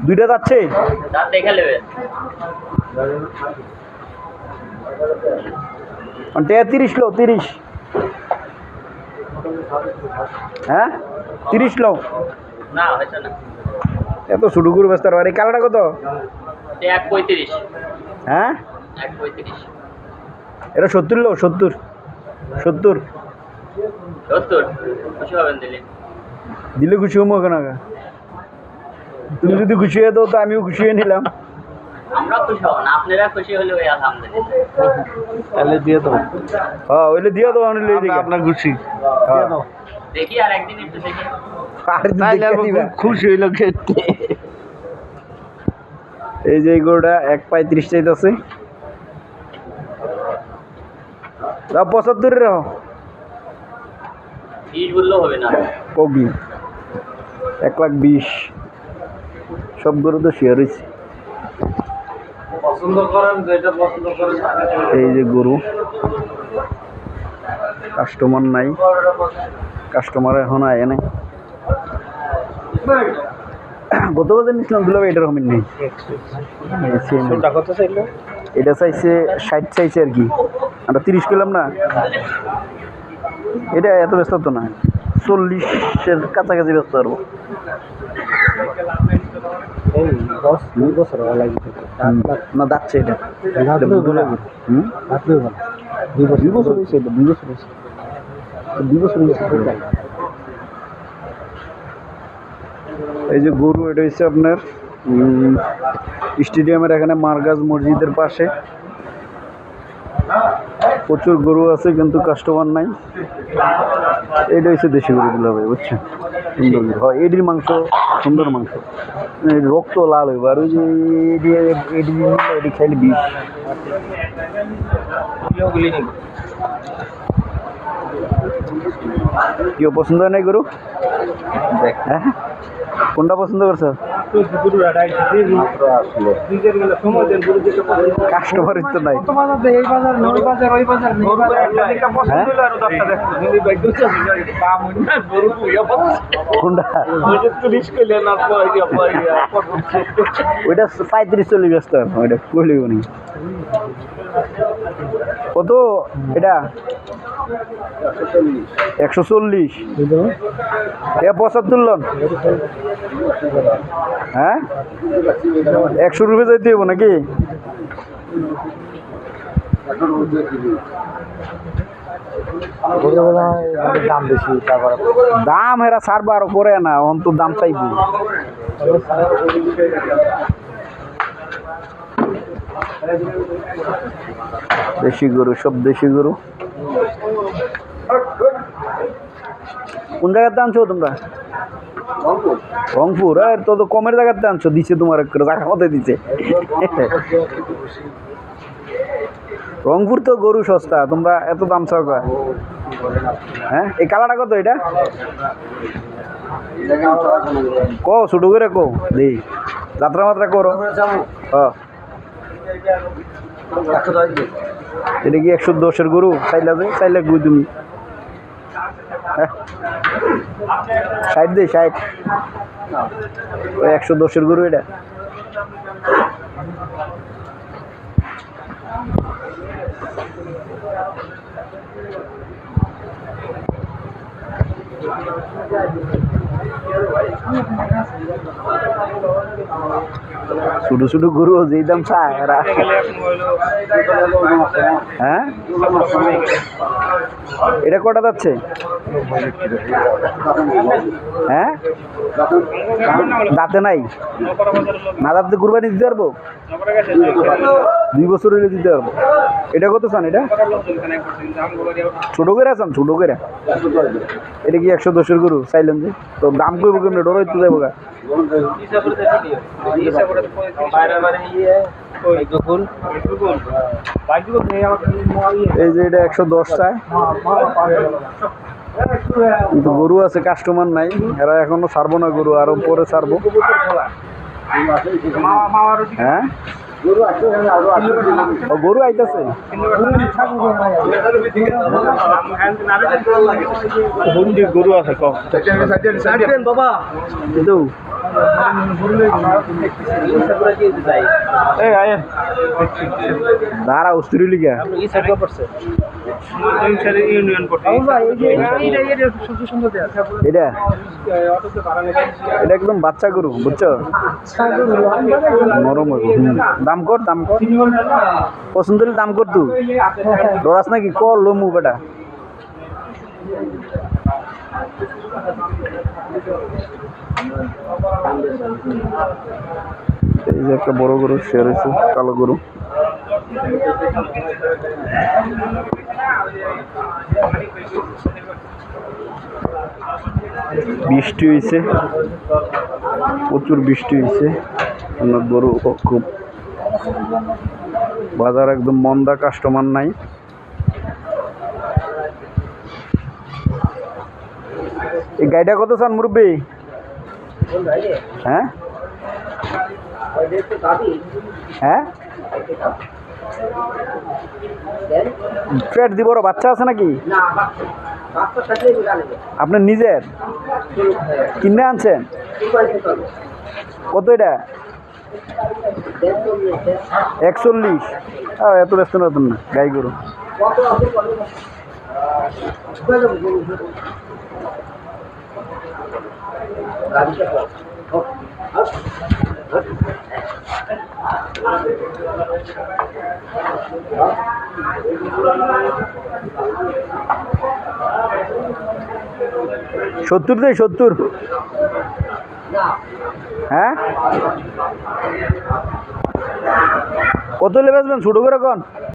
দুইটা যাচ্ছে দেখে নেবেন 30 লো 30 হ্যাঁ 30 লো না হয়েছে না এত ছোট গরু ব্যস্ত আর এই কালারটা কত 1.35 হ্যাঁ 1.35 এটা 70 লো 70 70 খুশি হবেন দিলে খুশি হবো কেন তুমি যদি খুশি হয়ে দাও তো আমিও খুশি হয়ে নিলাম আমরা খুশি হব না আপনারা খুশি হলে ওই আলহামদুলিল্লাহ তাহলে দিয়ে দাও হ্যাঁ ওইলে দিয়ে দাও আমি লই দিই আপনার খুশি দিয়ে দাও দেখি আর একদিন একটু দেখি আর খুশি হইল খেতে এই যে গরুটা 1.35 চাইতেছে দাও 75 রাখো 20 বললেও হবে না কবি 1,20,000 সব গরু তো শেয়ার হয়েছে পছন্দ করেন যেটা পছন্দ করেন এই যে গরু কাস্টমার নাই কাস্টমার এখন আয় নাই কত বাজে নিছিলাম দুলাভাই এটার কমেন্ট নেই এটা চাইছে 60 চাইছে আর কি আমরা 30 কিলাম না এটা এত ব্যস্ত তো না 40-এর কাছাকাছি ব্যস্ত পারবো না যাচ্ছে এটা এই যে গরু এটা হচ্ছে আপনার স্টেডিয়ামের এখানে মারগাজ মসজিদের পাশে প্রচুর গরু আছে কিন্তু কাস্টমার নাই এটা হচ্ছে দেশি গরুগুলো ভাই বুঝছেন সুন্দর হয় এডির মাংস সুন্দর মাংস রক্ত লাল হইব আর ওই যে এডি খাইলে বিষ কেউ পছন্দ হয় নাই গরু হ্যাঁ কোনটা পছন্দ করছো কাস্টমার তো নাই কোনটা ওইটা 35-40 ব্যস্ত ওইটা কইলে উনি কত এটা 140 75 লন হ্যাঁ 100 রুপয়ে যাইতে হবো নাকি দাম বেশি দাম এরা ছাড়বো আরো করে না অন্তর দাম চাইবো দেশি গরু সব দেশি গরু কোন জায়গাতে আনছো তোমরা রংপুর তো তো কমের জায়গাতে আনছো দিচ্ছে তোমার জায়গা মতো দিচ্ছে রংপুর তো গরু সস্তা তোমরা এত দাম চাও হ্যাঁ এই কালারটা কত এটা কো ছোট করে কো দেই যাত্রা মাত্রা করো এটা কি 110-এর গরু চাইলে গুই তুমি 60 দে 60 110-এর গরু এটা ছোট ছোট গরু যেই দাম চায় হ্যাঁ এটা কটা যাচ্ছে হ্যাঁ দাঁতে নাই না দাঁতে কুরবানি দিতে পারবো 2 বছর হইলে দিতে পারবো এটা কত চান এটা ছোট করে আছেন ছোট করে এটা কি 110-এর গরু চাইলেন যে তো দাম কইব কেমনে ডর হইতে যাবো গা এই যে এটা 110 চায় কিন্তু গরু আছে কাস্টমার নাই এরা এখনো ছাড়বো না গরু আরো পরে ছাড়বো হ্যাঁ গরু আইতাছে গরু আছে বাবা দাঁড়া উস্তুরি লিগা এটা এটা একদম বাচ্চা গরু বুঝছো নরম হইব দাম কর পছন্দ হলে দাম কর তুই ডরাস নাকি কর লমু বেটা এই যে একটা বড় গরু শেয়ার হয়েছে কালো গরু বৃষ্টি হয়েছে প্রচুর বৃষ্টি হয়েছে আপনার গরু খুব বাজার একদম মন্দা কাস্টমার নাই এই গাড়িটা কত চান মুরব্বী হ্যাঁ হ্যাঁ পেট দিব বাচ্চা আছে নাকি আপনার নিজের কিনে আনছেন কত এটা 41 এত ব্যস্ত নতুন না গাই গরু সত্তর দেয় 70 হ্যাঁ কত লেবে আসবেন ছোট করে কোন